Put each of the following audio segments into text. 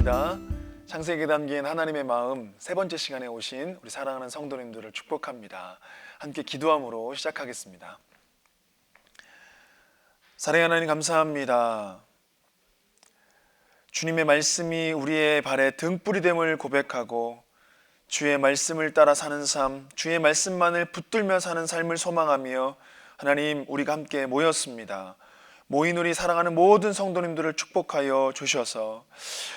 반갑습니다. 창세기에 담긴 하나님의 마음 세 번째 시간에 오신 우리 사랑하는 성도님들을 축복합니다. 함께 기도함으로 시작하겠습니다. 사랑의 하나님 감사합니다. 주님의 말씀이 우리의 발에 등불이 됨을 고백하고 주의 말씀을 따라 사는 삶, 주의 말씀만을 붙들며 사는 삶을 소망하며 하나님 우리가 함께 모였습니다. 모인 우리 사랑하는 모든 성도님들을 축복하여 주셔서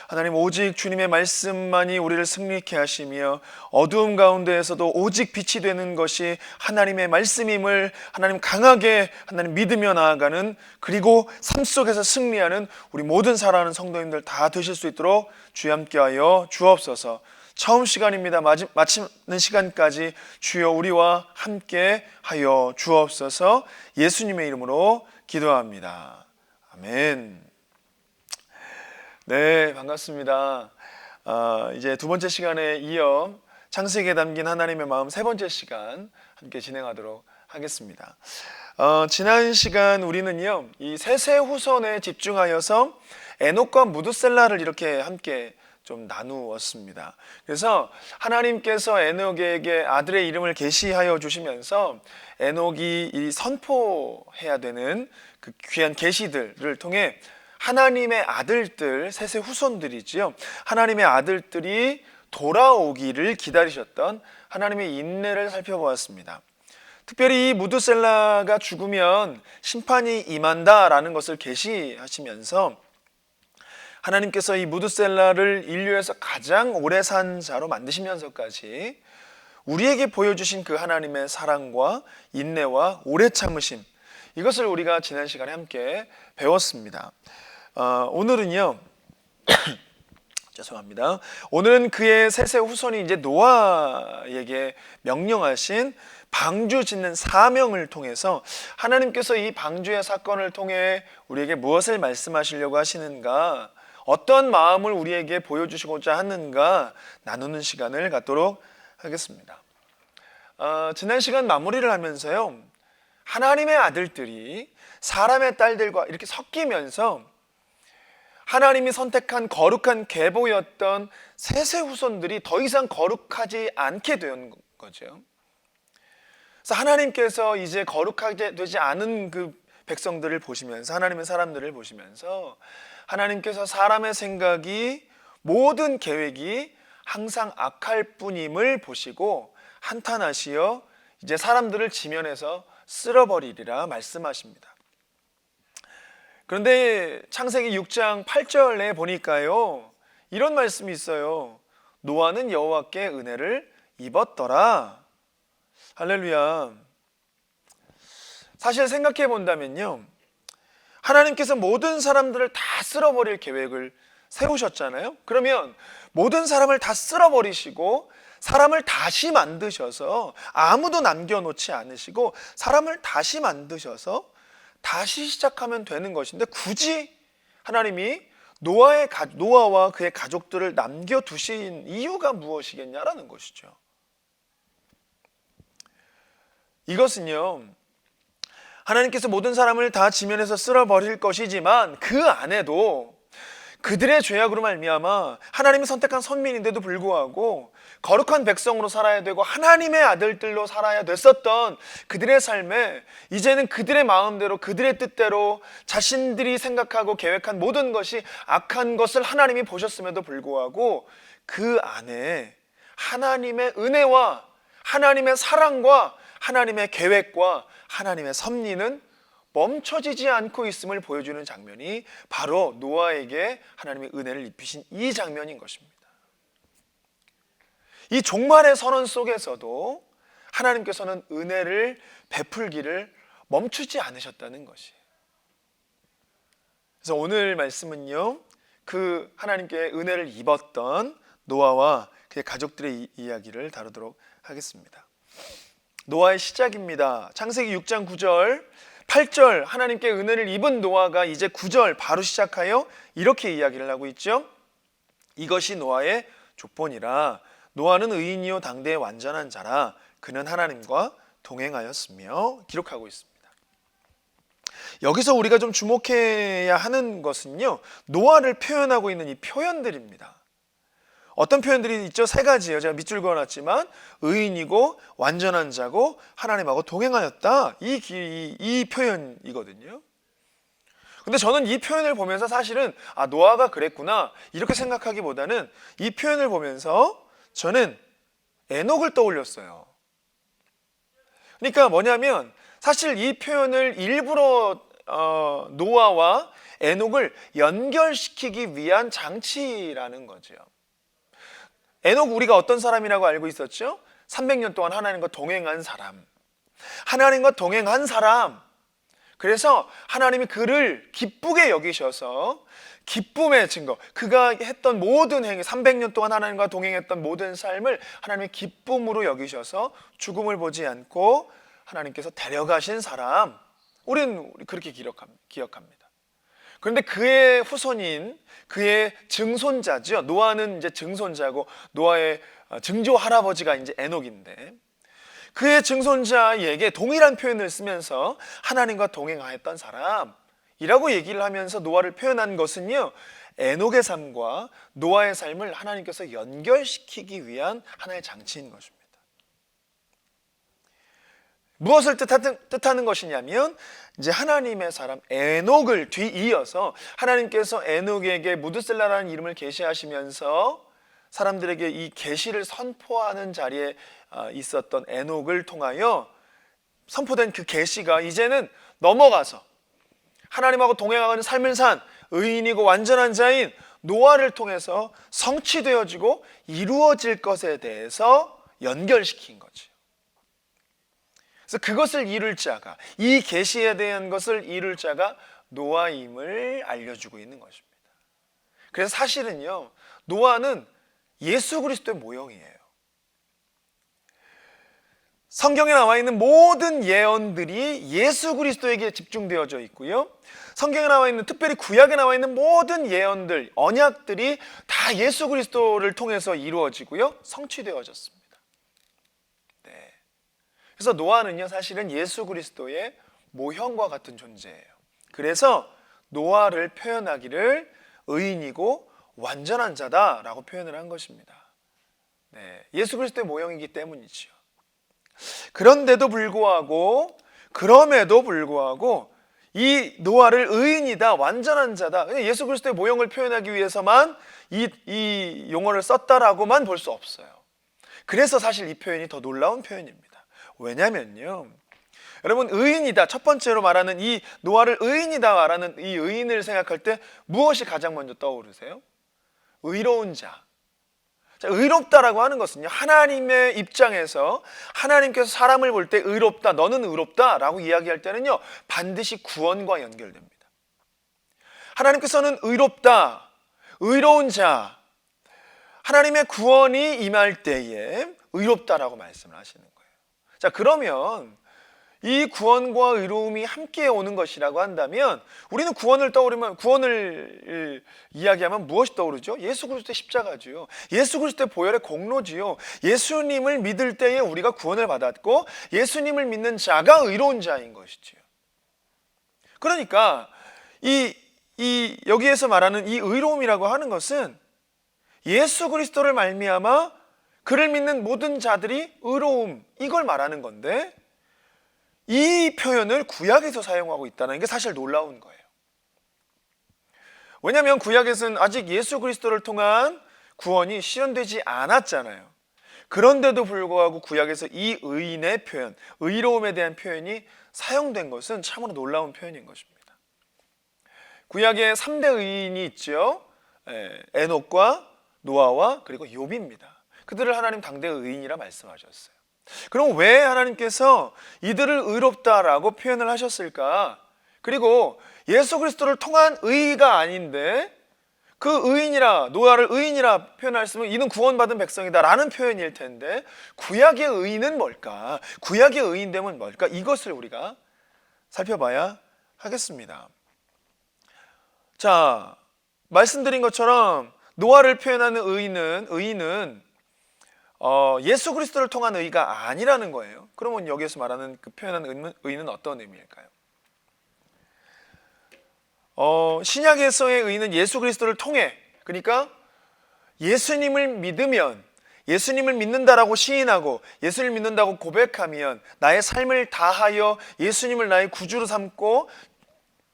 하나님 오직 주님의 말씀만이 우리를 승리케 하시며 어두움 가운데에서도 오직 빛이 되는 것이 하나님의 말씀임을 하나님 강하게 하나님 믿으며 나아가는, 그리고 삶 속에서 승리하는 우리 모든 사랑하는 성도님들 다 되실 수 있도록 주여 함께하여 주옵소서. 처음 시간입니다. 마치는 시간까지 주여 우리와 함께 하여 주옵소서. 예수님의 이름으로 기도합니다. 아멘. 네, 반갑습니다. 이제 두 번째 시간에 이어 창세기에 담긴 하나님의 마음 세 번째 시간 함께 진행하도록 하겠습니다. 지난 시간 우리는요, 이 셋의 후손에 집중하여서 에녹과 무드셀라를 이렇게 함께 좀 나누었습니다. 그래서 하나님께서 에녹에게 아들의 이름을 계시하여 주시면서 에녹이 이 선포해야 되는 그 귀한 계시들을 통해 하나님의 아들들, 셋의 후손들이지요, 하나님의 아들들이 돌아오기를 기다리셨던 하나님의 인내를 살펴보았습니다. 특별히 이 무드셀라가 죽으면 심판이 임한다라는 것을 계시하시면서 하나님께서 이 무드셀라를 인류에서 가장 오래 산 자로 만드시면서까지 우리에게 보여주신 그 하나님의 사랑과 인내와 오래 참으심, 이것을 우리가 지난 시간에 함께 배웠습니다. 오늘은요 죄송합니다. 오늘은 그의 셋의 후손이 이제 노아에게 명령하신 방주 짓는 사명을 통해서 하나님께서 이 방주의 사건을 통해 우리에게 무엇을 말씀하시려고 하시는가, 어떤 마음을 우리에게 보여주시고자 하는가 나누는 시간을 갖도록 하겠습니다. 지난 시간 마무리를 하면서요, 하나님의 아들들이 사람의 딸들과 이렇게 섞이면서 하나님이 선택한 거룩한 계보였던 셋의 후손들이 더 이상 거룩하지 않게 된 거죠. 그래서 하나님께서 이제 거룩하게 되지 않은 그 백성들을 보시면서, 하나님의 사람들을 보시면서 하나님께서 사람의 생각이, 모든 계획이 항상 악할 뿐임을 보시고 한탄하시어 이제 사람들을 지면에서 쓸어버리리라 말씀하십니다. 그런데 창세기 6장 8절에 보니까요, 이런 말씀이 있어요. 노아는 여호와께 은혜를 입었더라. 할렐루야. 사실 생각해 본다면요, 하나님께서 모든 사람들을 다 쓸어버릴 계획을 세우셨잖아요. 그러면 모든 사람을 다 쓸어버리시고 사람을 다시 만드셔서 아무도 남겨놓지 않으시고 사람을 다시 만드셔서 다시 시작하면 되는 것인데, 굳이 하나님이 노아와 그의 가족들을 남겨두신 이유가 무엇이겠냐라는 것이죠. 이것은요, 하나님께서 모든 사람을 다 지면에서 쓸어버릴 것이지만 그 안에도 그들의 죄악으로 말미암아 하나님이 선택한 선민인데도 불구하고 거룩한 백성으로 살아야 되고 하나님의 아들들로 살아야 됐었던 그들의 삶에 이제는 그들의 마음대로, 그들의 뜻대로 자신들이 생각하고 계획한 모든 것이 악한 것을 하나님이 보셨음에도 불구하고 그 안에 하나님의 은혜와 하나님의 사랑과 하나님의 계획과 하나님의 섭리는 멈춰지지 않고 있음을 보여주는 장면이 바로 노아에게 하나님의 은혜를 입히신 이 장면인 것입니다. 이 종말의 선언 속에서도 하나님께서는 은혜를 베풀기를 멈추지 않으셨다는 것이에요. 그래서 오늘 말씀은요, 그 하나님께 은혜를 입었던 노아와 그의 가족들의 이야기를 다루도록 하겠습니다. 노아의 시작입니다. 창세기 6장 9절 8절 하나님께 은혜를 입은 노아가 이제 9절 바로 시작하여 이렇게 이야기를 하고 있죠. 이것이 노아의 족본이라. 노아는 의인이요 당대의 완전한 자라. 그는 하나님과 동행하였으며 기록하고 있습니다. 여기서 우리가 좀 주목해야 하는 것은요, 노아를 표현하고 있는 이 표현들입니다. 어떤 표현들이 있죠? 세 가지예요. 제가 밑줄 그어놨지만 의인이고 완전한 자고 하나님하고 동행하였다. 이 표현이거든요. 근데 저는 이 표현을 보면서 사실은 노아가 그랬구나 이렇게 생각하기보다는 이 표현을 보면서 저는 에녹을 떠올렸어요. 그러니까 뭐냐면 사실 이 표현을 일부러 노아와 에녹을 연결시키기 위한 장치라는 거죠. 에녹 우리가 어떤 사람이라고 알고 있었죠? 300년 동안 하나님과 동행한 사람. 하나님과 동행한 사람. 그래서 하나님이 그를 기쁘게 여기셔서 기쁨의 증거, 그가 했던 모든 행위, 300년 동안 하나님과 동행했던 모든 삶을 하나님의 기쁨으로 여기셔서 죽음을 보지 않고 하나님께서 데려가신 사람, 우리는 그렇게 기억합니다. 그런데 그의 후손인 그의 증손자죠. 노아는 이제 증손자고 노아의 증조 할아버지가 이제 에녹인데 그의 증손자에게 동일한 표현을 쓰면서 하나님과 동행하였던 사람이라고 얘기를 하면서 노아를 표현한 것은요, 에녹의 삶과 노아의 삶을 하나님께서 연결시키기 위한 하나의 장치인 것입니다. 무엇을 뜻하는 것이냐면 이제 하나님의 사람 에녹을 뒤이어서 하나님께서 에녹에게 무드셀라라는 이름을 계시하시면서 사람들에게 이 계시를 선포하는 자리에 있었던 에녹을 통하여 선포된 그 계시가 이제는 넘어가서 하나님하고 동행하는 삶을 산 의인이고 완전한 자인 노아를 통해서 성취되어지고 이루어질 것에 대해서 연결시킨 거죠. 그래서 그것을 이룰 자가, 이 계시에 대한 것을 이룰 자가 노아임을 알려주고 있는 것입니다. 그래서 사실은요, 노아는 예수 그리스도의 모형이에요. 성경에 나와 있는 모든 예언들이 예수 그리스도에게 집중되어져 있고요, 성경에 나와 있는, 특별히 구약에 나와 있는 모든 예언들, 언약들이 다 예수 그리스도를 통해서 이루어지고요, 성취되어졌습니다. 그래서 노아는요, 사실은 예수 그리스도의 모형과 같은 존재예요. 그래서 노아를 표현하기를 의인이고 완전한 자다라고 표현을 한 것입니다. 예수 그리스도의 모형이기 때문이죠. 그럼에도 불구하고 이 노아를 의인이다, 완전한 자다, 예수 그리스도의 모형을 표현하기 위해서만 이 용어를 썼다라고만 볼 수 없어요. 그래서 사실 이 표현이 더 놀라운 표현입니다. 왜냐면요, 여러분, 의인이다, 첫 번째로 말하는 이 노아를 의인이다 말하는 이 의인을 생각할 때 무엇이 가장 먼저 떠오르세요? 의로운 자. 의롭다라고 하는 것은요, 하나님의 입장에서 하나님께서 사람을 볼 때 의롭다, 너는 의롭다 라고 이야기할 때는요, 반드시 구원과 연결됩니다. 하나님께서는 의롭다, 의로운 자, 하나님의 구원이 임할 때에 의롭다라고 말씀을 하시는 거예요. 자, 그러면 이 구원과 의로움이 함께 오는 것이라고 한다면 우리는 구원을 이야기하면 무엇이 떠오르죠? 예수 그리스도의 십자가지요. 예수 그리스도의 보혈의 공로지요. 예수님을 믿을 때에 우리가 구원을 받았고 예수님을 믿는 자가 의로운 자인 것이지요. 그러니까 여기에서 말하는 이 의로움이라고 하는 것은 예수 그리스도를 말미암아 그를 믿는 모든 자들이 의로움, 이걸 말하는 건데 이 표현을 구약에서 사용하고 있다는 게 사실 놀라운 거예요. 왜냐하면 구약에서는 아직 예수 그리스도를 통한 구원이 실현되지 않았잖아요. 그런데도 불구하고 구약에서 이 의인의 표현, 의로움에 대한 표현이 사용된 것은 참으로 놀라운 표현인 것입니다. 구약에 3대 의인이 있죠. 에녹과 노아와 그리고 욥입니다. 그들을 하나님 당대의 의인이라 말씀하셨어요. 그럼 왜 하나님께서 이들을 의롭다라고 표현을 하셨을까? 그리고 예수 그리스도를 통한 의가 아닌데 그 의인이라, 노아를 의인이라 표현했으면 이는 구원받은 백성이다 라는 표현일 텐데 구약의 의인은 뭘까? 구약의 의인됨은 뭘까? 이것을 우리가 살펴봐야 하겠습니다. 자, 말씀드린 것처럼 노아를 표현하는 의인은 예수 그리스도를 통한 의가 아니라는 거예요. 그러면 여기에서 말하는 그 표현하는 의는 어떤 의미일까요? 신약에서의 의는 예수 그리스도를 통해, 그러니까 예수님을 믿으면, 예수님을 믿는다라고 시인하고 예수님을 믿는다고 고백하면 나의 삶을 다하여 예수님을 나의 구주로 삼고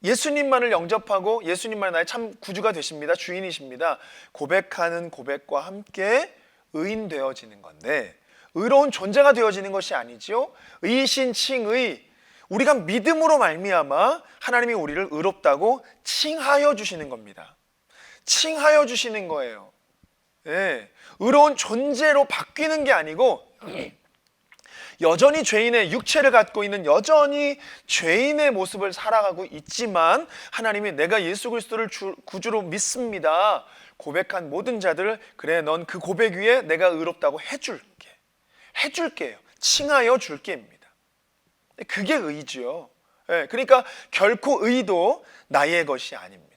예수님만을 영접하고 예수님만 나의 참 구주가 되십니다. 주인이십니다. 고백하는 고백과 함께 의인 되어지는 건데, 의로운 존재가 되어지는 것이 아니죠. 의신 칭의, 우리가 믿음으로 말미암아 하나님이 우리를 의롭다고 칭하여 주시는 겁니다. 칭하여 주시는 거예요. 네. 의로운 존재로 바뀌는 게 아니고 여전히 죄인의 육체를 갖고 있는, 여전히 죄인의 모습을 살아가고 있지만 하나님이 내가 예수 그리스도를 구주로 믿습니다 고백한 모든 자들을, 그래 넌 그 고백 위에 내가 의롭다고 해줄게요. 칭하여 줄게입니다. 그게 의지요. 그러니까 결코 의도 나의 것이 아닙니다.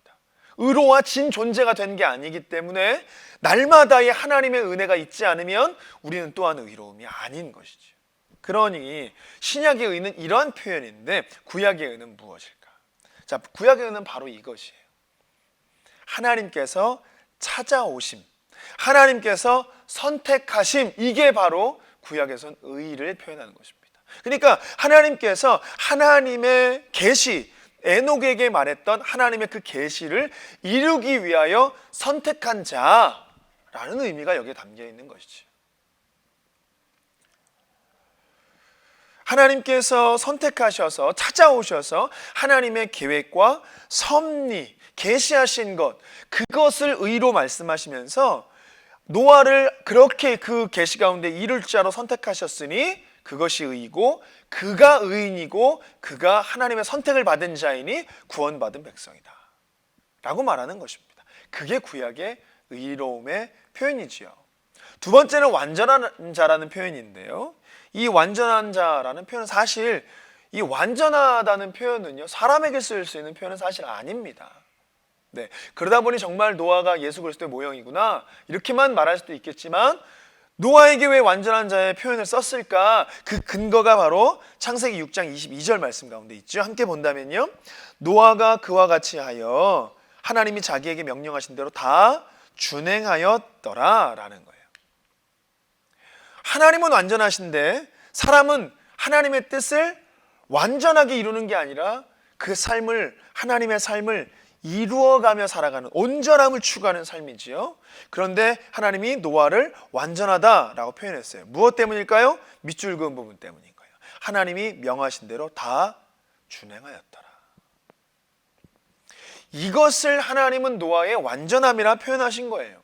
의로워진 존재가 된 게 아니기 때문에 날마다의 하나님의 은혜가 있지 않으면 우리는 또한 의로움이 아닌 것이죠. 그러니 신약의 의는 이러한 표현인데 구약의 의는 무엇일까? 자, 구약의 의는 바로 이것이에요. 하나님께서 찾아오심, 하나님께서 선택하심, 이게 바로 구약에선 의를 표현하는 것입니다. 그러니까 하나님께서 하나님의 계시, 에녹에게 말했던 하나님의 그 계시를 이루기 위하여 선택한 자라는 의미가 여기에 담겨 있는 것이죠. 하나님께서 선택하셔서 찾아오셔서 하나님의 계획과 섭리, 계시하신 것, 그것을 의로 말씀하시면서 노아를 그렇게 그 계시 가운데 이룰 자로 선택하셨으니 그것이 의이고, 그가 의인이고 그가 하나님의 선택을 받은 자이니 구원받은 백성이다 라고 말하는 것입니다. 그게 구약의 의로움의 표현이지요. 두 번째는 완전한 자라는 표현인데요, 이 완전한 자라는 표현은 사실, 이 완전하다는 표현은요 사람에게 쓸 수 있는 표현은 사실 아닙니다. 네, 그러다 보니 정말 노아가 예수 그리스도의 모형이구나 이렇게만 말할 수도 있겠지만, 노아에게 왜 완전한 자의 표현을 썼을까? 그 근거가 바로 창세기 6장 22절 말씀 가운데 있죠. 함께 본다면요, 노아가 그와 같이 하여 하나님이 자기에게 명령하신 대로 다 준행하였더라 라는 거예요. 하나님은 완전하신데 사람은 하나님의 뜻을 완전하게 이루는 게 아니라 그 삶을, 하나님의 삶을 이루어가며 살아가는, 온전함을 추구하는 삶이지요. 그런데 하나님이 노아를 완전하다라고 표현했어요. 무엇 때문일까요? 밑줄 그은 부분 때문인 거예요. 하나님이 명하신 대로 다 준행하였더라. 이것을 하나님은 노아의 완전함이라 표현하신 거예요.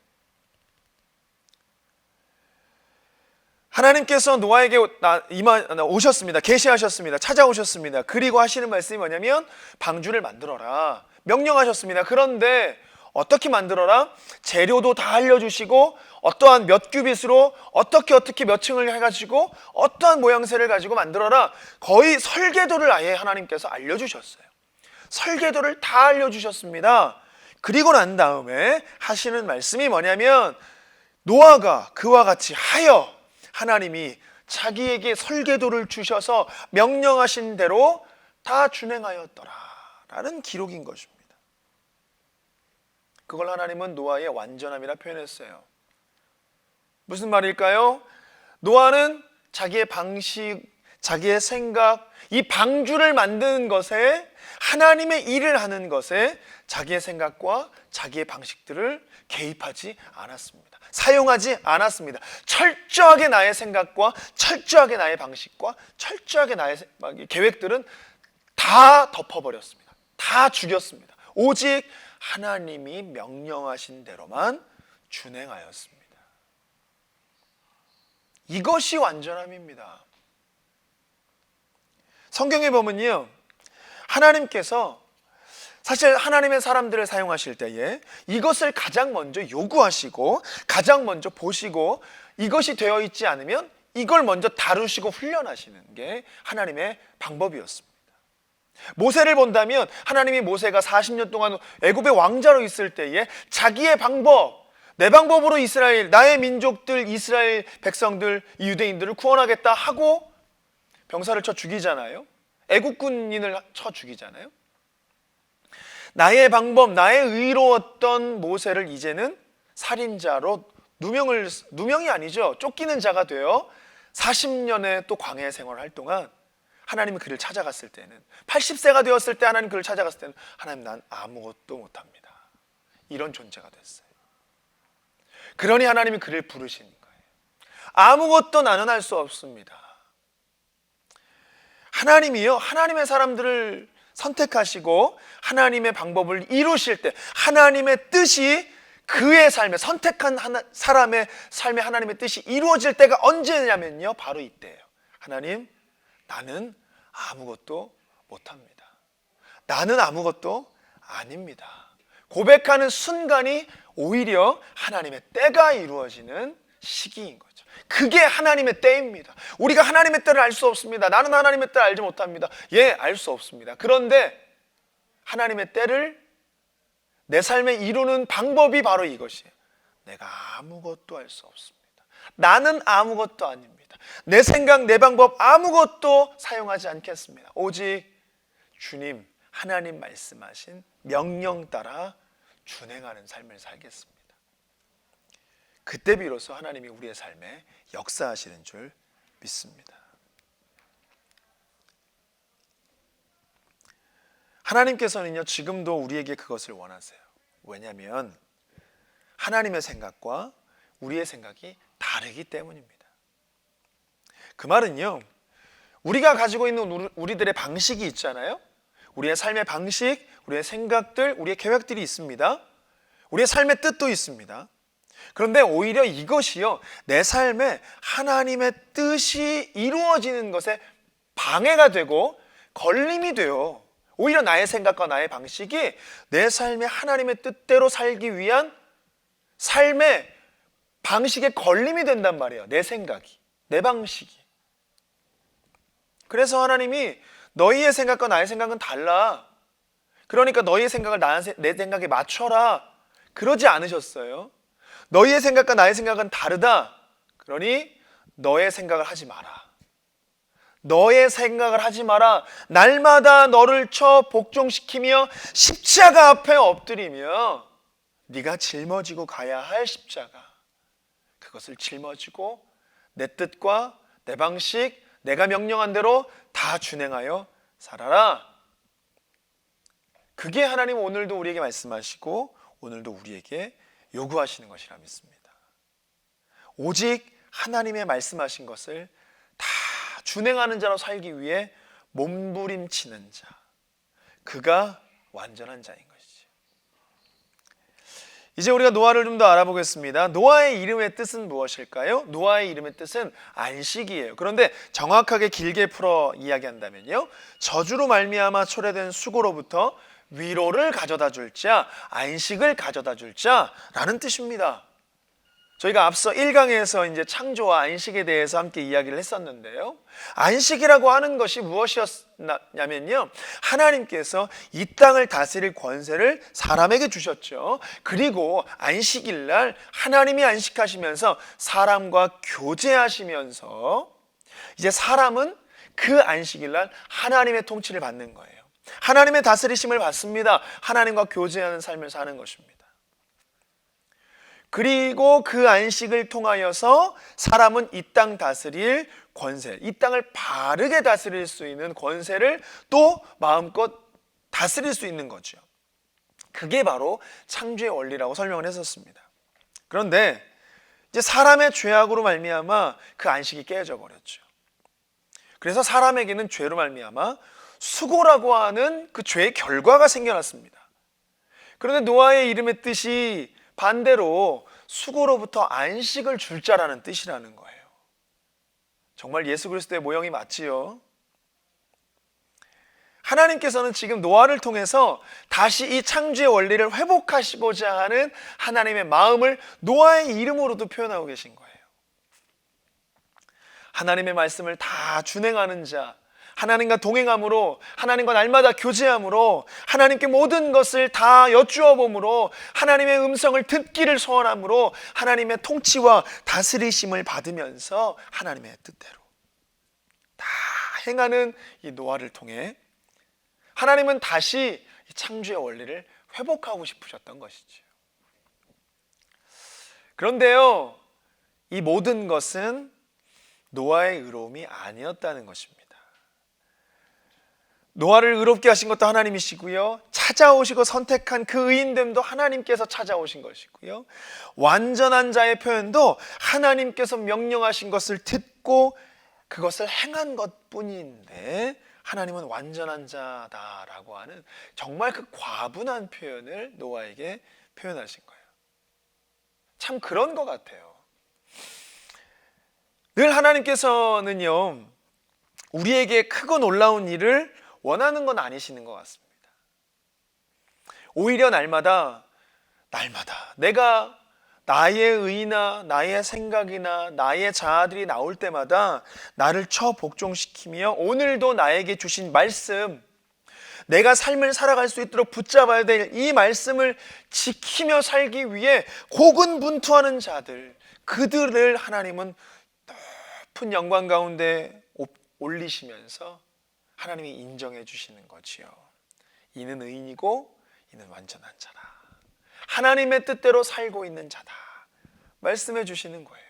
하나님께서 노아에게 오셨습니다. 계시하셨습니다. 찾아오셨습니다. 그리고 하시는 말씀이 뭐냐면 방주를 만들어라 명령하셨습니다. 그런데 어떻게 만들어라? 재료도 다 알려주시고 어떠한 몇 규빗으로 어떻게 몇 층을 해가지고 어떠한 모양새를 가지고 만들어라, 거의 설계도를 아예 하나님께서 알려주셨어요. 설계도를 다 알려주셨습니다. 그리고 난 다음에 하시는 말씀이 뭐냐면 노아가 그와 같이 하여, 하나님이 자기에게 설계도를 주셔서 명령하신 대로 다 준행하였더라 라는 기록인 것입니다. 그걸 하나님은 노아의 완전함이라 표현했어요. 무슨 말일까요? 노아는 자기의 방식, 자기의 생각, 이 방주를 만드는 것에, 하나님의 일을 하는 것에 자기의 생각과 자기의 방식들을 개입하지 않았습니다. 사용하지 않았습니다. 철저하게 나의 생각과 철저하게 나의 방식과 철저하게 나의 계획들은 다 덮어버렸습니다. 다 죽였습니다. 오직 하나님이 명령하신 대로만 준행하였습니다. 이것이 완전함입니다. 성경에 보면요, 하나님께서 사실 하나님의 사람들을 사용하실 때에 이것을 가장 먼저 요구하시고 가장 먼저 보시고, 이것이 되어 있지 않으면 이걸 먼저 다루시고 훈련하시는 게 하나님의 방법이었습니다. 모세를 본다면 하나님이 모세가 40년 동안 애굽의 왕자로 있을 때에 자기의 방법, 내 방법으로 이스라엘, 나의 민족들, 이스라엘 백성들, 유대인들을 구원하겠다 하고 병사를 쳐 죽이잖아요. 애굽 군인을 쳐 죽이잖아요. 나의 방법, 나의 의로웠던 모세를 이제는 살인자로 누명이 아니죠. 쫓기는 자가 되어 40년의 또 광야 생활을 할 동안 하나님이 그를 찾아갔을 때는, 80세가 되었을 때 하나님 그를 찾아갔을 때는, 하나님, 난 아무것도 못합니다, 이런 존재가 됐어요. 그러니 하나님이 그를 부르시는 거예요. 아무것도 나는 할 수 없습니다. 하나님이요, 하나님의 사람들을 선택하시고 하나님의 방법을 이루실 때, 하나님의 뜻이 그의 삶에, 선택한 사람의 삶에 하나님의 뜻이 이루어질 때가 언제냐면요, 바로 이때예요. 하나님, 나는 아무것도 못합니다. 나는 아무것도 아닙니다. 고백하는 순간이 오히려 하나님의 때가 이루어지는 시기인 거죠. 그게 하나님의 때입니다. 우리가 하나님의 때를 알 수 없습니다. 나는 하나님의 때를 알지 못합니다. 예, 알 수 없습니다. 그런데 하나님의 때를 내 삶에 이루는 방법이 바로 이것이에요. 내가 아무것도 할 수 없습니다. 나는 아무것도 아닙니다. 내 생각, 내 방법 아무것도 사용하지 않겠습니다. 오직 주님, 하나님 말씀하신 명령 따라 준행하는 삶을 살겠습니다. 그때 비로소 하나님이 우리의 삶에 역사하시는 줄 믿습니다. 하나님께서는요, 지금도 우리에게 그것을 원하세요. 왜냐하면 하나님의 생각과 우리의 생각이 다르기 때문입니다. 그 말은요, 우리가 가지고 있는 우리들의 방식이 있잖아요. 우리의 삶의 방식, 우리의 생각들, 우리의 계획들이 있습니다. 우리의 삶의 뜻도 있습니다. 그런데 오히려 이것이요, 내 삶에 하나님의 뜻이 이루어지는 것에 방해가 되고 걸림이 돼요. 오히려 나의 생각과 나의 방식이 내 삶에 하나님의 뜻대로 살기 위한 삶의 방식에 걸림이 된단 말이에요. 내 생각이, 내 방식이. 그래서 하나님이 너희의 생각과 나의 생각은 달라, 그러니까 너희의 생각을 내 생각에 맞춰라, 그러지 않으셨어요. 너희의 생각과 나의 생각은 다르다, 그러니 너의 생각을 하지 마라. 너의 생각을 하지 마라. 날마다 너를 쳐 복종시키며 십자가 앞에 엎드리며 네가 짊어지고 가야 할 십자가, 그것을 짊어지고 내 뜻과 내 방식, 내가 명령한 대로 다 준행하여 살아라. 그게 하나님 오늘도 우리에게 말씀하시고 오늘도 우리에게 요구하시는 것이라 믿습니다. 오직 하나님의 말씀하신 것을 다 준행하는 자로 살기 위해 몸부림치는 자, 그가 완전한 자인 것이지. 이제 우리가 노아를 좀 더 알아보겠습니다. 노아의 이름의 뜻은 무엇일까요? 노아의 이름의 뜻은 안식이에요. 그런데 정확하게 길게 풀어 이야기한다면요, 저주로 말미암아 초래된 수고로부터 위로를 가져다 줄 자, 안식을 가져다 줄 자라는 뜻입니다. 저희가 앞서 1강에서 이제 창조와 안식에 대해서 함께 이야기를 했었는데요, 안식이라고 하는 것이 무엇이었냐면요, 하나님께서 이 땅을 다스릴 권세를 사람에게 주셨죠. 그리고 안식일 날 하나님이 안식하시면서 사람과 교제하시면서 이제 사람은 그 안식일 날 하나님의 통치를 받는 거예요. 하나님의 다스리심을 받습니다. 하나님과 교제하는 삶을 사는 것입니다. 그리고 그 안식을 통하여서 사람은 이 땅 다스릴 권세, 이 땅을 바르게 다스릴 수 있는 권세를 또 마음껏 다스릴 수 있는 거죠. 그게 바로 창조의 원리라고 설명을 했었습니다. 그런데 이제 사람의 죄악으로 말미암아 그 안식이 깨져 버렸죠. 그래서 사람에게는 죄로 말미암아 수고라고 하는 그 죄의 결과가 생겨났습니다. 그런데 노아의 이름의 뜻이 반대로 수고로부터 안식을 줄 자라는 뜻이라는 거예요. 정말 예수 그리스도의 모형이 맞지요? 하나님께서는 지금 노아를 통해서 다시 이 창조의 원리를 회복하시고자 하는 하나님의 마음을 노아의 이름으로도 표현하고 계신 거예요. 하나님의 말씀을 다 준행하는 자, 하나님과 동행함으로, 하나님과 날마다 교제함으로, 하나님께 모든 것을 다 여쭈어 봄으로, 하나님의 음성을 듣기를 소원함으로 하나님의 통치와 다스리심을 받으면서 하나님의 뜻대로 다 행하는 이 노아를 통해 하나님은 다시 이 창조의 원리를 회복하고 싶으셨던 것이죠. 그런데요, 이 모든 것은 노아의 의로움이 아니었다는 것입니다. 노아를 의롭게 하신 것도 하나님이시고요, 찾아오시고 선택한 그 의인됨도 하나님께서 찾아오신 것이고요, 완전한 자의 표현도 하나님께서 명령하신 것을 듣고 그것을 행한 것뿐인데 하나님은 완전한 자다라고 하는 정말 그 과분한 표현을 노아에게 표현하신 거예요. 참 그런 것 같아요. 늘 하나님께서는요, 우리에게 크고 놀라운 일을 원하는 건 아니시는 것 같습니다. 오히려 날마다 내가 나의 의나 나의 생각이나 나의 자아들이 나올 때마다 나를 처복종시키며 오늘도 나에게 주신 말씀, 내가 삶을 살아갈 수 있도록 붙잡아야 될 이 말씀을 지키며 살기 위해 고군분투하는 자들, 그들을 하나님은 높은 영광 가운데 올리시면서 하나님이 인정해 주시는 거지요. 이는 의인이고 이는 완전한 자다, 하나님의 뜻대로 살고 있는 자다 말씀해 주시는 거예요.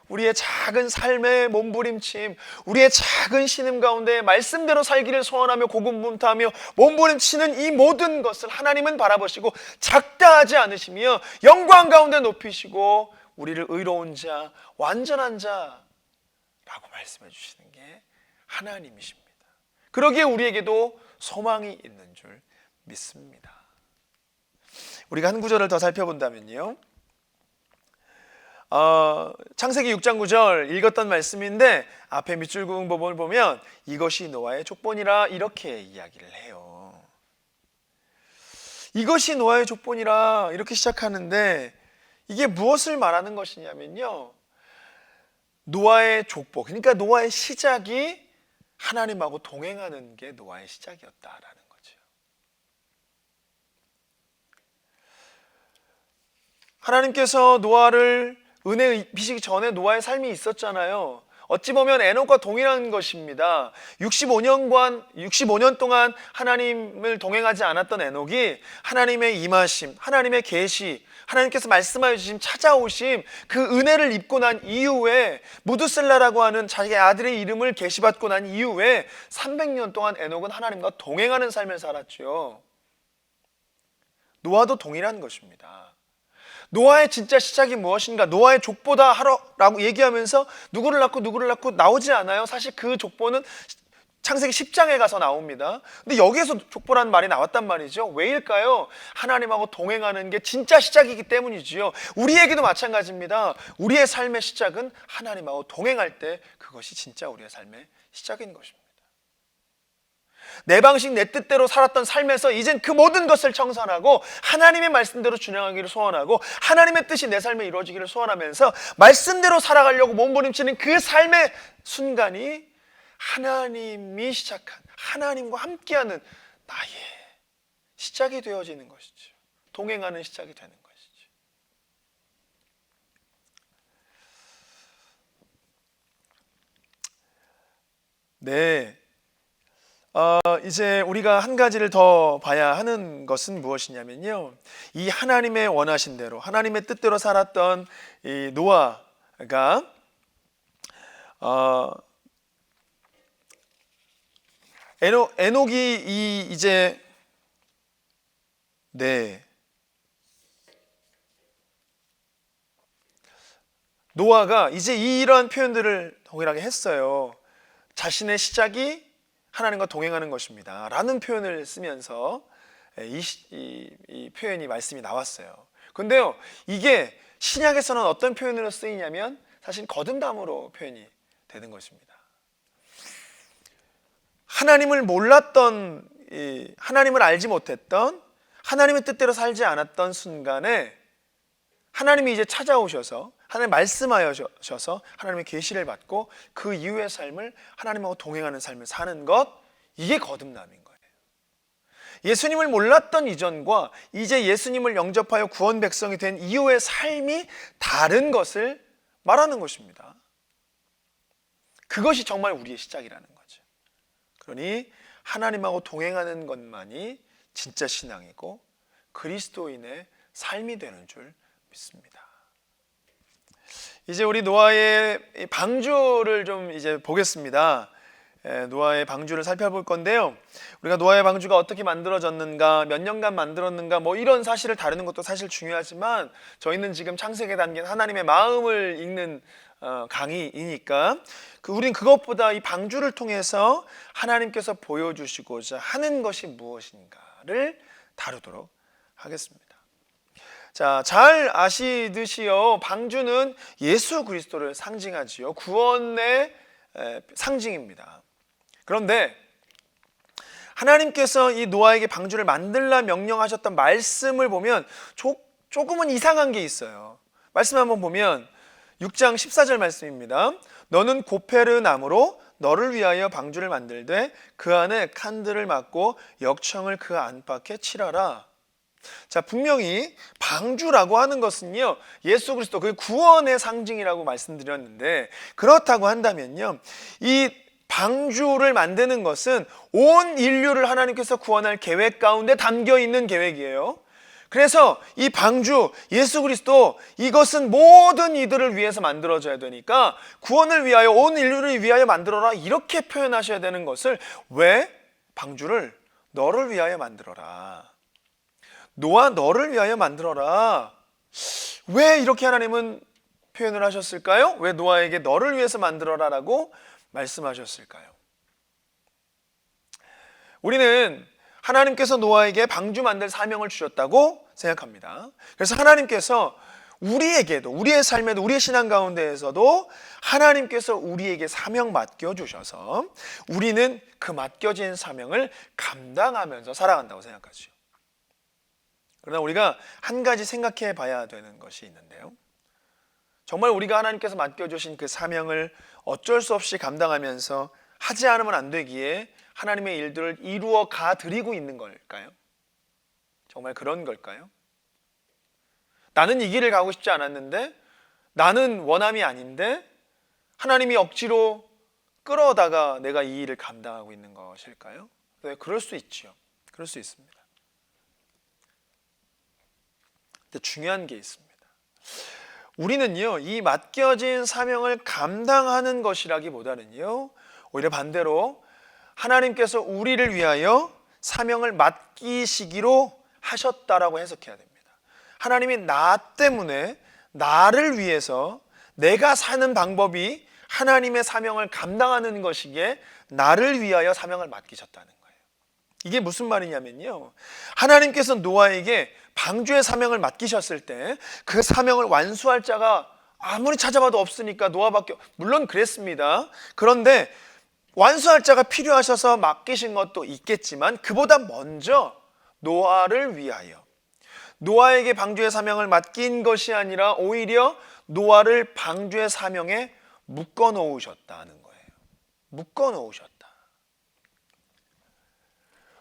우리의 작은 삶의 몸부림침, 우리의 작은 신음 가운데 말씀대로 살기를 소원하며 고군분투하며 몸부림치는 이 모든 것을 하나님은 바라보시고 작다 하지 않으시며 영광 가운데 높이시고 우리를 의로운 자, 완전한 자라고 말씀해 주시는 게 하나님이십니다. 그러기에 우리에게도 소망이 있는 줄 믿습니다. 우리가 한 구절을 더 살펴본다면요, 창세기 6장 9절 읽었던 말씀인데 앞에 밑줄 그은 부분을 보면 이것이 노아의 족본이라 이렇게 이야기를 해요. 이것이 노아의 족본이라 이렇게 시작하는데 이게 무엇을 말하는 것이냐면요, 노아의 족보, 그러니까 노아의 시작이 하나님하고 동행하는 게 노아의 시작이었다라는 거죠. 하나님께서 노아를 은혜 입히시기 전에 노아의 삶이 있었잖아요. 어찌 보면 에녹과 동일한 것입니다. 65년 동안 하나님을 동행하지 않았던 에녹이 하나님의 임하심, 하나님의 계시, 하나님께서 말씀하여 주심, 찾아오심, 그 은혜를 입고 난 이후에 무드셀라라고 하는 자기 아들의 이름을 계시받고 난 이후에 300년 동안 에녹은 하나님과 동행하는 삶을 살았죠. 노아도 동일한 것입니다. 노아의 진짜 시작이 무엇인가, 노아의 족보다 하라고 얘기하면서 누구를 낳고 나오지 않아요. 사실 그 족보는 창세기 10장에 가서 나옵니다. 근데 여기에서 족보라는 말이 나왔단 말이죠. 왜일까요? 하나님하고 동행하는 게 진짜 시작이기 때문이지요. 우리에게도 마찬가지입니다. 우리의 삶의 시작은 하나님하고 동행할 때 그것이 진짜 우리의 삶의 시작인 것입니다. 내 방식 내 뜻대로 살았던 삶에서 이젠 그 모든 것을 청산하고 하나님의 말씀대로 준행하기를 소원하고 하나님의 뜻이 내 삶에 이루어지기를 소원하면서 말씀대로 살아가려고 몸부림치는 그 삶의 순간이 하나님이 시작한, 하나님과 함께하는 나의 시작이 되어지는 것이죠. 동행하는 시작이 되는 것이죠. 네. 이제 우리가 한 가지를 더 봐야 하는 것은 무엇이냐면요, 이 하나님의 원하신 대로, 하나님의 뜻대로 살았던 이 노아가 에녹이 이제 노아가 이제 이러한 표현들을 동일하게 했어요. 자신의 시작이 하나님과 동행하는 것입니다 라는 표현을 쓰면서 이 표현이 말씀이 나왔어요. 근데요, 이게 신약에서는 어떤 표현으로 쓰이냐면 사실 거듭남으로 표현이 되는 것입니다. 하나님을 몰랐던, 하나님을 알지 못했던, 하나님의 뜻대로 살지 않았던 순간에 하나님이 이제 찾아오셔서 하나님 말씀하셔서 하나님의 계시를 받고 그 이후의 삶을 하나님하고 동행하는 삶을 사는 것, 이게 거듭남인 거예요. 예수님을 몰랐던 이전과 이제 예수님을 영접하여 구원 백성이 된 이후의 삶이 다른 것을 말하는 것입니다. 그것이 정말 우리의 시작이라는 거죠. 그러니 하나님하고 동행하는 것만이 진짜 신앙이고 그리스도인의 삶이 되는 줄 믿습니다. 이제 우리 노아의 이 방주를 좀 이제 보겠습니다. 노아의 방주를 살펴볼 건데요. 우리가 노아의 방주가 어떻게 만들어졌는가, 몇 년간 만들었는가, 뭐 이런 사실을 다루는 것도 사실 중요하지만 저희는 지금 창세기에 담긴 하나님의 마음을 읽는 강의이니까 우린 그것보다 이 방주를 통해서 하나님께서 보여주시고자 하는 것이 무엇인가를 다루도록 하겠습니다. 자, 잘 아시듯이요, 방주는 예수 그리스도를 상징하지요. 구원의 상징입니다. 그런데 하나님께서 이 노아에게 방주를 만들라 명령하셨던 말씀을 보면 조금은 이상한 게 있어요. 말씀 한번 보면 6장 14절 말씀입니다. 너는 고페르 나무로 너를 위하여 방주를 만들되 그 안에 칸들을 막고 역청을 그 안팎에 칠하라. 자, 분명히 방주라고 하는 것은요, 예수 그리스도 그 구원의 상징이라고 말씀드렸는데, 그렇다고 한다면요, 이 방주를 만드는 것은 온 인류를 하나님께서 구원할 계획 가운데 담겨 있는 계획이에요. 그래서 이 방주, 예수 그리스도, 이것은 모든 이들을 위해서 만들어져야 되니까 구원을 위하여, 온 인류를 위하여 만들어라, 이렇게 표현하셔야 되는 것을, 왜 방주를 너를 위하여 만들어라, 노아 너를 위하여 만들어라, 왜 이렇게 하나님은 표현을 하셨을까요? 왜 노아에게 너를 위해서 만들어라 라고 말씀하셨을까요? 우리는 하나님께서 노아에게 방주 만들 사명을 주셨다고 생각합니다. 그래서 하나님께서 우리에게도, 우리의 삶에도, 우리의 신앙 가운데에서도 하나님께서 우리에게 사명 맡겨주셔서 우리는 그 맡겨진 사명을 감당하면서 살아간다고 생각하죠. 그러나 우리가 한 가지 생각해 봐야 되는 것이 있는데요, 정말 우리가 하나님께서 맡겨주신 그 사명을 어쩔 수 없이 감당하면서 하지 않으면 안 되기에 하나님의 일들을 이루어 가 드리고 있는 걸까요? 정말 그런 걸까요? 나는 이 길을 가고 싶지 않았는데, 나는 원함이 아닌데 하나님이 억지로 끌어다가 내가 이 일을 감당하고 있는 것일까요? 네, 그럴 수 있죠. 그럴 수 있습니다. 근데 중요한 게 있습니다. 우리는요, 이 맡겨진 사명을 감당하는 것이라기보다는요, 오히려 반대로 하나님께서 우리를 위하여 사명을 맡기시기로 하셨다라고 해석해야 됩니다. 하나님이 나 때문에, 나를 위해서, 내가 사는 방법이 하나님의 사명을 감당하는 것이기에 나를 위하여 사명을 맡기셨다는 거예요. 이게 무슨 말이냐면요, 하나님께서 노아에게 방주의 사명을 맡기셨을 때 그 사명을 완수할 자가 아무리 찾아봐도 없으니까 노아밖에, 물론 그랬습니다. 그런데 완수할 자가 필요하셔서 맡기신 것도 있겠지만 그보다 먼저 노아를 위하여, 노아에게 방주의 사명을 맡긴 것이 아니라 오히려 노아를 방주의 사명에 묶어 놓으셨다는 거예요. 묶어 놓으셨다.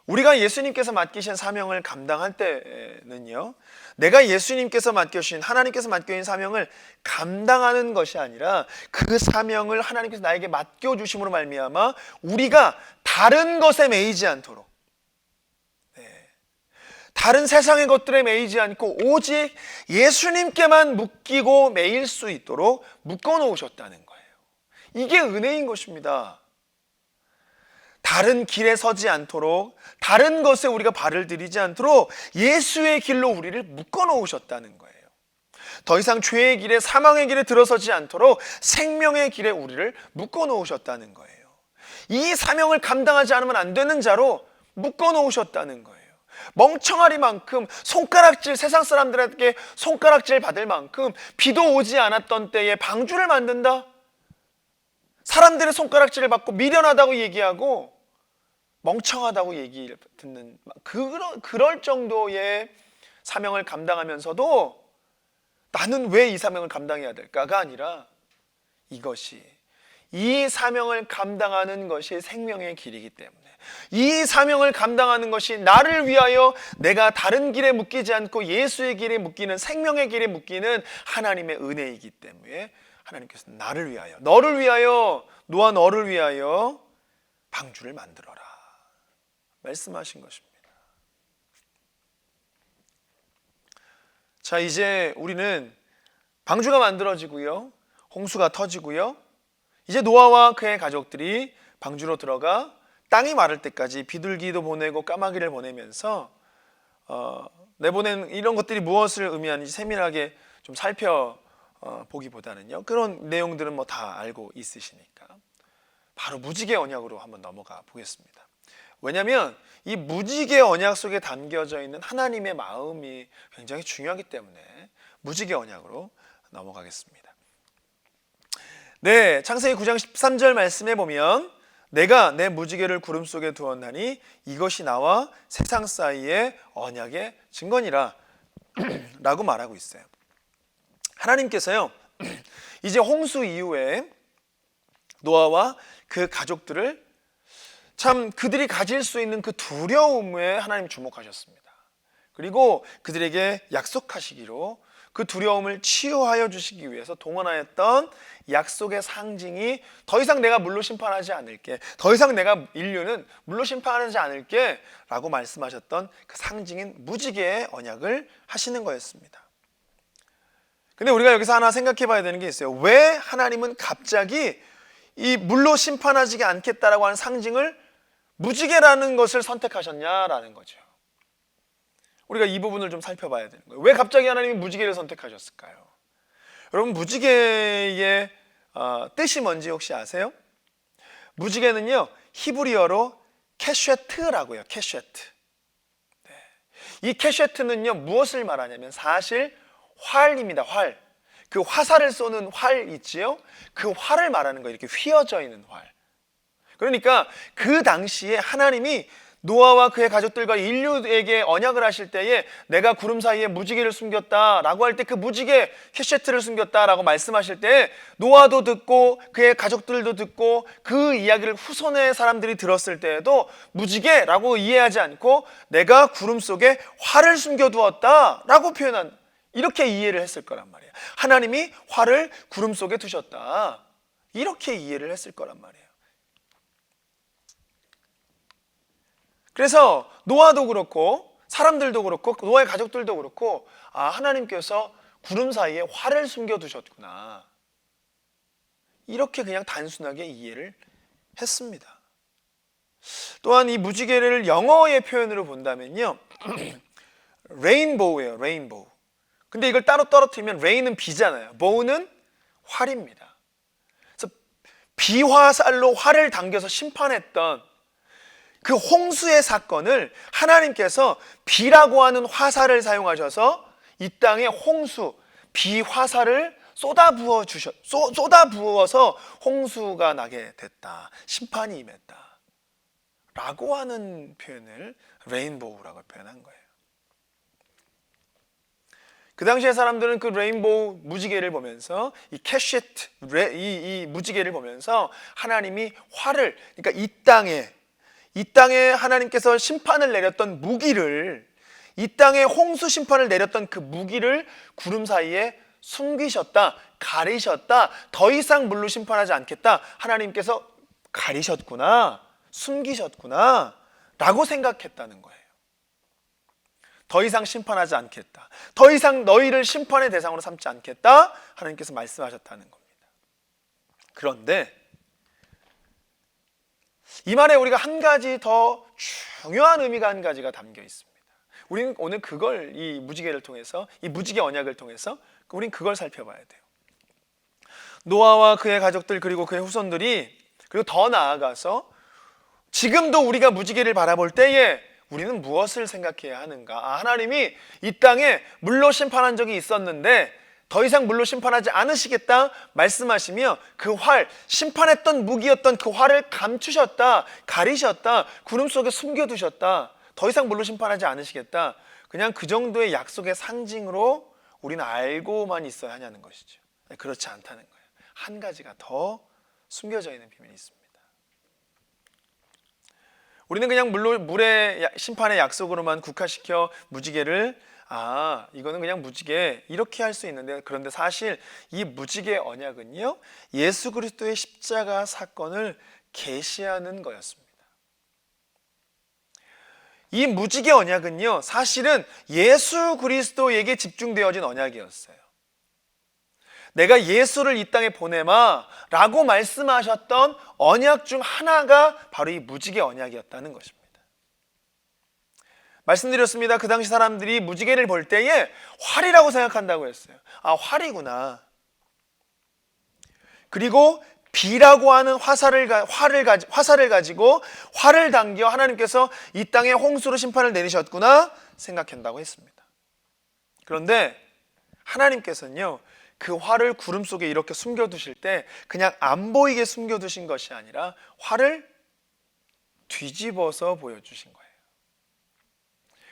우리가 예수님께서 맡기신 사명을 감당할 때는요, 내가 예수님께서 맡겨주신, 하나님께서 맡겨진 사명을 감당하는 것이 아니라 그 사명을 하나님께서 나에게 맡겨주심으로 말미암아 우리가 다른 것에 매이지 않도록, 다른 세상의 것들에 매이지 않고 오직 예수님께만 묶이고 매일 수 있도록 묶어 놓으셨다는 거예요. 이게 은혜인 것입니다. 다른 길에 서지 않도록, 다른 것에 우리가 발을 들이지 않도록 예수의 길로 우리를 묶어 놓으셨다는 거예요. 더 이상 죄의 길에, 사망의 길에 들어서지 않도록 생명의 길에 우리를 묶어 놓으셨다는 거예요. 이 사명을 감당하지 않으면 안 되는 자로 묶어 놓으셨다는 거예요. 멍청하리만큼 손가락질, 세상 사람들에게 손가락질 받을 만큼 비도 오지 않았던 때에 방주를 만든다? 사람들의 손가락질을 받고 미련하다고 얘기하고 멍청하다고 얘기 듣는, 그럴 정도의 사명을 감당하면서도 나는 왜 이 사명을 감당해야 될까가 아니라, 이 사명을 감당하는 것이 생명의 길이기 때문에, 이 사명을 감당하는 것이 나를 위하여 내가 다른 길에 묶이지 않고 예수의 길에 묶이는, 생명의 길에 묶이는 하나님의 은혜이기 때문에 하나님께서 나를 위하여, 너를 위하여, 노아 너를 위하여 방주를 만들어라 말씀하신 것입니다. 자, 이제 우리는 방주가 만들어지고요. 홍수가 터지고요. 이제 노아와 그의 가족들이 방주로 들어가 땅이 마를 때까지 비둘기도 보내고 까마귀를 보내면서 내보낸 이런 것들이 무엇을 의미하는지 세밀하게 좀 살펴보기보다는요. 그런 내용들은 뭐 다 알고 있으시니까 바로 무지개 언약으로 한번 넘어가 보겠습니다. 왜냐하면 이 무지개 언약 속에 담겨져 있는 하나님의 마음이 굉장히 중요하기 때문에 무지개 언약으로 넘어가겠습니다. 네, 창세기 9장 13절 말씀에 보면 내가 내 무지개를 구름 속에 두었나니 이것이 나와 세상 사이의 언약의 증거니라 라고 말하고 있어요. 하나님께서요 이제 홍수 이후에 노아와 그 가족들을 참 그들이 가질 수 있는 그 두려움에 하나님 주목하셨습니다. 그리고 그들에게 약속하시기로 그 두려움을 치유하여 주시기 위해서 동원하였던 약속의 상징이 더 이상 내가 물로 심판하지 않을게, 더 이상 내가 인류는 물로 심판하지 않을게 라고 말씀하셨던 그 상징인 무지개의 언약을 하시는 거였습니다. 근데 우리가 여기서 하나 생각해 봐야 되는 게 있어요. 왜 하나님은 갑자기 이 물로 심판하지 않겠다라고 하는 상징을 무지개라는 것을 선택하셨냐라는 거죠. 우리가 이 부분을 좀 살펴봐야 되는 거예요. 왜 갑자기 하나님이 무지개를 선택하셨을까요? 여러분 무지개의 뜻이 뭔지 혹시 아세요? 무지개는요 히브리어로 캐쉐트라고 해요. 캐쉐트. 네. 이 캐쉐트는요 무엇을 말하냐면 사실 활입니다. 활. 그 화살을 쏘는 활 있지요? 그 활을 말하는 거예요. 이렇게 휘어져 있는 활. 그러니까 그 당시에 하나님이 노아와 그의 가족들과 인류에게 언약을 하실 때에 내가 구름 사이에 무지개를 숨겼다라고 할 때 그 무지개 캐셰트를 숨겼다라고 말씀하실 때 노아도 듣고 그의 가족들도 듣고 그 이야기를 후손의 사람들이 들었을 때에도 무지개라고 이해하지 않고 내가 구름 속에 활을 숨겨두었다라고 표현한 이렇게 이해를 했을 거란 말이에요. 하나님이 활을 구름 속에 두셨다 이렇게 이해를 했을 거란 말이에요. 그래서 노아도 그렇고 사람들도 그렇고 노아의 가족들도 그렇고 하나님께서 구름 사이에 활을 숨겨두셨구나 이렇게 그냥 단순하게 이해를 했습니다. 또한 이 무지개를 영어의 표현으로 본다면요 레인보우예요. 레인보우. 근데 이걸 따로 떨어뜨리면 레인은 비잖아요. 보우는 활입니다. 그래서 비화살로 활을 당겨서 심판했던 그 홍수의 사건을 하나님께서 비라고 하는 화살을 사용하셔서 이 땅에 홍수, 비화살을 쏟아부어서 홍수가 나게 됐다. 심판이 임했다. 라고 하는 표현을 레인보우라고 표현한 거예요. 그 당시에 사람들은 그 레인보우 무지개를 보면서 이 캐시트, 이 무지개를 보면서 하나님이 활을, 그러니까 이 땅에 하나님께서 심판을 내렸던 무기를 이 땅에 홍수 심판을 내렸던 그 무기를 구름 사이에 숨기셨다, 가리셨다, 더 이상 물로 심판하지 않겠다 하나님께서 가리셨구나, 숨기셨구나 라고 생각했다는 거예요. 더 이상 심판하지 않겠다, 더 이상 너희를 심판의 대상으로 삼지 않겠다 하나님께서 말씀하셨다는 겁니다. 그런데 이 말에 우리가 한 가지 더 중요한 의미가 한 가지가 담겨 있습니다. 우리는 오늘 그걸 이 무지개를 통해서 이 무지개 언약을 통해서 우리는 그걸 살펴봐야 돼요. 노아와 그의 가족들 그리고 그의 후손들이 그리고 더 나아가서 지금도 우리가 무지개를 바라볼 때에 우리는 무엇을 생각해야 하는가? 하나님이 이 땅에 물로 심판한 적이 있었는데 더 이상 물로 심판하지 않으시겠다 말씀하시며 그 활, 심판했던 무기였던 그 활을 감추셨다, 가리셨다, 구름 속에 숨겨두셨다, 더 이상 물로 심판하지 않으시겠다. 그냥 그 정도의 약속의 상징으로 우리는 알고만 있어야 하냐는 것이죠. 그렇지 않다는 거예요. 한 가지가 더 숨겨져 있는 비밀이 있습니다. 우리는 그냥 물의 심판의 약속으로만 국한시켜 무지개를 이거는 그냥 무지개 이렇게 할 수 있는데, 그런데 사실 이 무지개 언약은요 예수 그리스도의 십자가 사건을 계시하는 거였습니다. 이 무지개 언약은요 사실은 예수 그리스도에게 집중되어진 언약이었어요. 내가 예수를 이 땅에 보내마 라고 말씀하셨던 언약 중 하나가 바로 이 무지개 언약이었다는 것입니다. 말씀드렸습니다. 그 당시 사람들이 무지개를 볼 때에 활이라고 생각한다고 했어요. 아, 활이구나. 그리고 비라고 하는 화살을 가지고 활을 당겨 하나님께서 이 땅에 홍수로 심판을 내리셨구나 생각한다고 했습니다. 그런데 하나님께서는요, 그 활을 구름 속에 이렇게 숨겨두실 때 그냥 안 보이게 숨겨두신 것이 아니라 활을 뒤집어서 보여주신 거예요.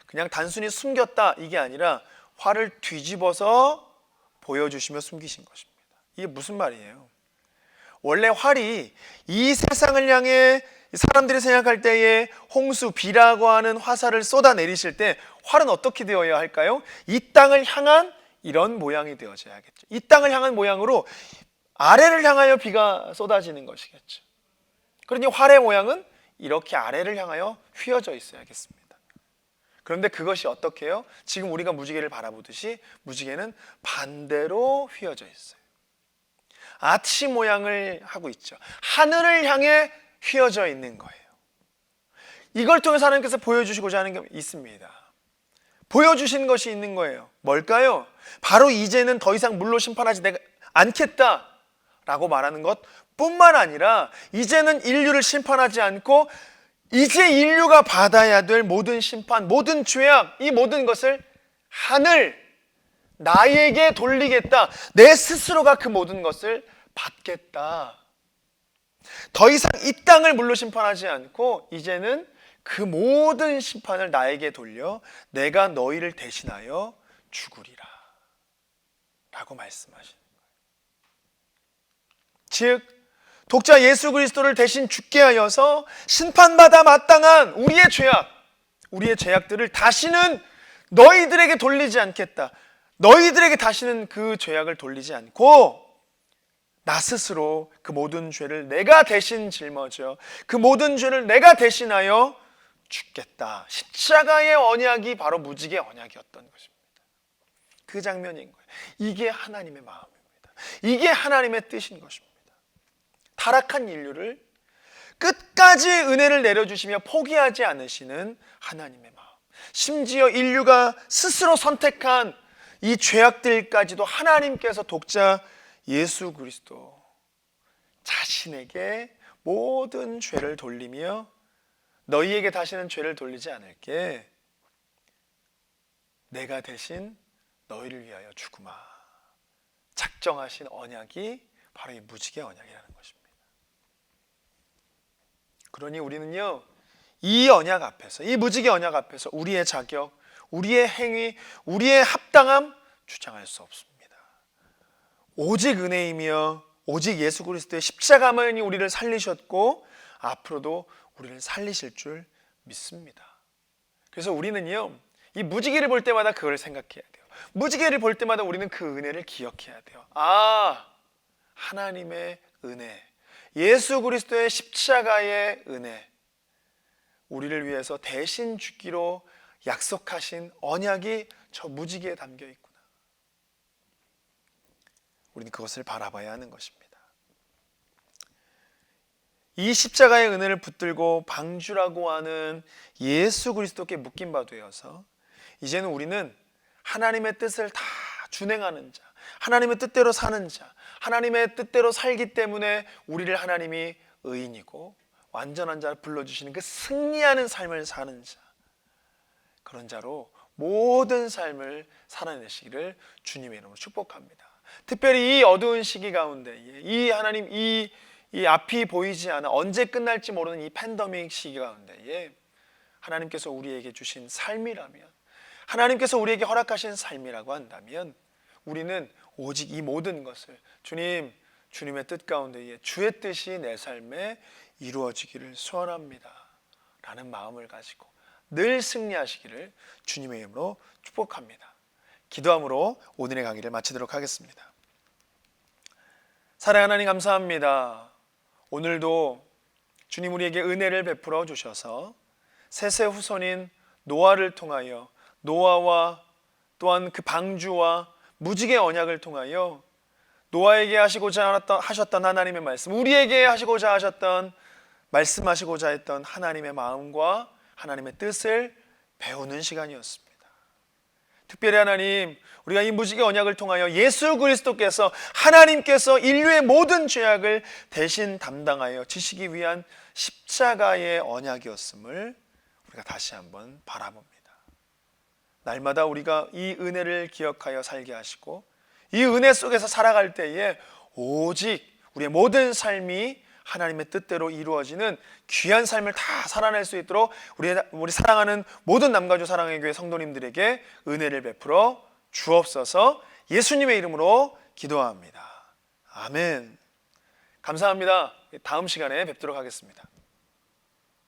그냥 단순히 숨겼다 이게 아니라 활을 뒤집어서 보여주시며 숨기신 것입니다. 이게 무슨 말이에요? 원래 활이 이 세상을 향해 사람들이 생각할 때에 홍수, 비라고 하는 화살을 쏟아내리실 때 활은 어떻게 되어야 할까요? 이 땅을 향한 이런 모양이 되어져야겠죠. 이 땅을 향한 모양으로 아래를 향하여 비가 쏟아지는 것이겠죠. 그러니 활의 모양은 이렇게 아래를 향하여 휘어져 있어야겠습니다. 그런데 그것이 어떻게 해요? 지금 우리가 무지개를 바라보듯이 무지개는 반대로 휘어져 있어요. 아치 모양을 하고 있죠. 하늘을 향해 휘어져 있는 거예요. 이걸 통해서 하나님께서 보여주시고자 하는 게 있습니다. 보여주신 것이 있는 거예요. 뭘까요? 바로 이제는 더 이상 물로 심판하지 않겠다 라고 말하는 것 뿐만 아니라 이제는 인류를 심판하지 않고 이제 인류가 받아야 될 모든 심판, 모든 죄악, 이 모든 것을 하늘, 나에게 돌리겠다. 내 스스로가 그 모든 것을 받겠다. 더 이상 이 땅을 물로 심판하지 않고 이제는 그 모든 심판을 나에게 돌려 내가 너희를 대신하여 죽으리라 라고 말씀하시는 거예요. 즉 독자 예수 그리스도를 대신 죽게 하여서 심판받아 마땅한 우리의 죄악들을 다시는 너희들에게 돌리지 않겠다. 너희들에게 다시는 그 죄악을 돌리지 않고 나 스스로 그 모든 죄를 내가 대신 짊어져 그 모든 죄를 내가 대신하여 죽겠다. 십자가의 언약이 바로 무지개 언약이었던 것입니다. 그 장면인 거예요. 이게 하나님의 마음입니다. 이게 하나님의 뜻인 것입니다. 타락한 인류를 끝까지 은혜를 내려주시며 포기하지 않으시는 하나님의 마음. 심지어 인류가 스스로 선택한 이 죄악들까지도 하나님께서 독자 예수 그리스도 자신에게 모든 죄를 돌리며 너희에게 다시는 죄를 돌리지 않을게. 내가 대신 너희를 위하여 죽으마. 작정하신 언약이 바로 이 무지개 언약이라는 것입니다. 그러니 우리는요, 이 언약 앞에서, 이 무지개 언약 앞에서 우리의 자격, 우리의 행위, 우리의 합당함 주장할 수 없습니다. 오직 은혜이며 오직 예수 그리스도의 십자가만이 우리를 살리셨고 앞으로도 우리를 살리실 줄 믿습니다. 그래서 우리는요, 이 무지개를 볼 때마다 그걸 생각해야 돼요. 무지개를 볼 때마다 우리는 그 은혜를 기억해야 돼요. 아, 하나님의 은혜, 예수 그리스도의 십자가의 은혜, 우리를 위해서 대신 죽기로 약속하신 언약이 저 무지개에 담겨 있구나. 우리는 그것을 바라봐야 하는 것입니다. 이 십자가의 은혜를 붙들고 방주라고 하는 예수 그리스도께 묶인 바 되어서 이제는 우리는 하나님의 뜻을 다 준행하는 자, 하나님의 뜻대로 사는 자, 하나님의 뜻대로 살기 때문에 우리를 하나님이 의인이고 완전한 자를 불러주시는 그 승리하는 삶을 사는 자, 그런 자로 모든 삶을 살아내시기를 주님의 이름으로 축복합니다. 특별히 이 어두운 시기 가운데 이 하나님 이 앞이 보이지 않아 언제 끝날지 모르는 이 팬데믹 시기 가운데에 하나님께서 우리에게 주신 삶이라면, 하나님께서 우리에게 허락하신 삶이라고 한다면 우리는 오직 이 모든 것을 주님의 뜻 가운데에 주의 뜻이 내 삶에 이루어지기를 소원합니다 라는 마음을 가지고 늘 승리하시기를 주님의 이름으로 축복합니다. 기도함으로 오늘의 강의를 마치도록 하겠습니다. 사랑하는 하나님 감사합니다. 오늘도 주님 우리에게 은혜를 베풀어 주셔서 셋의 후손인 노아를 통하여 노아와 또한 그 방주와 무지개 언약을 통하여 노아에게 하셨던 하나님의 말씀, 우리에게 하시고자 하셨던, 말씀하시고자 했던 하나님의 마음과 하나님의 뜻을 배우는 시간이었습니다. 특별히 하나님, 우리가 이 무지개 언약을 통하여 예수 그리스도께서, 하나님께서 인류의 모든 죄악을 대신 담당하여 지시기 위한 십자가의 언약이었음을 우리가 다시 한번 바라봅니다. 날마다 우리가 이 은혜를 기억하여 살게 하시고, 이 은혜 속에서 살아갈 때에 오직 우리의 모든 삶이 하나님의 뜻대로 이루어지는 귀한 삶을 다 살아낼 수 있도록 우리 사랑하는 모든 남가주 사랑의 교회 성도님들에게 은혜를 베풀어 주옵소서. 예수님의 이름으로 기도합니다. 아멘. 감사합니다. 다음 시간에 뵙도록 하겠습니다.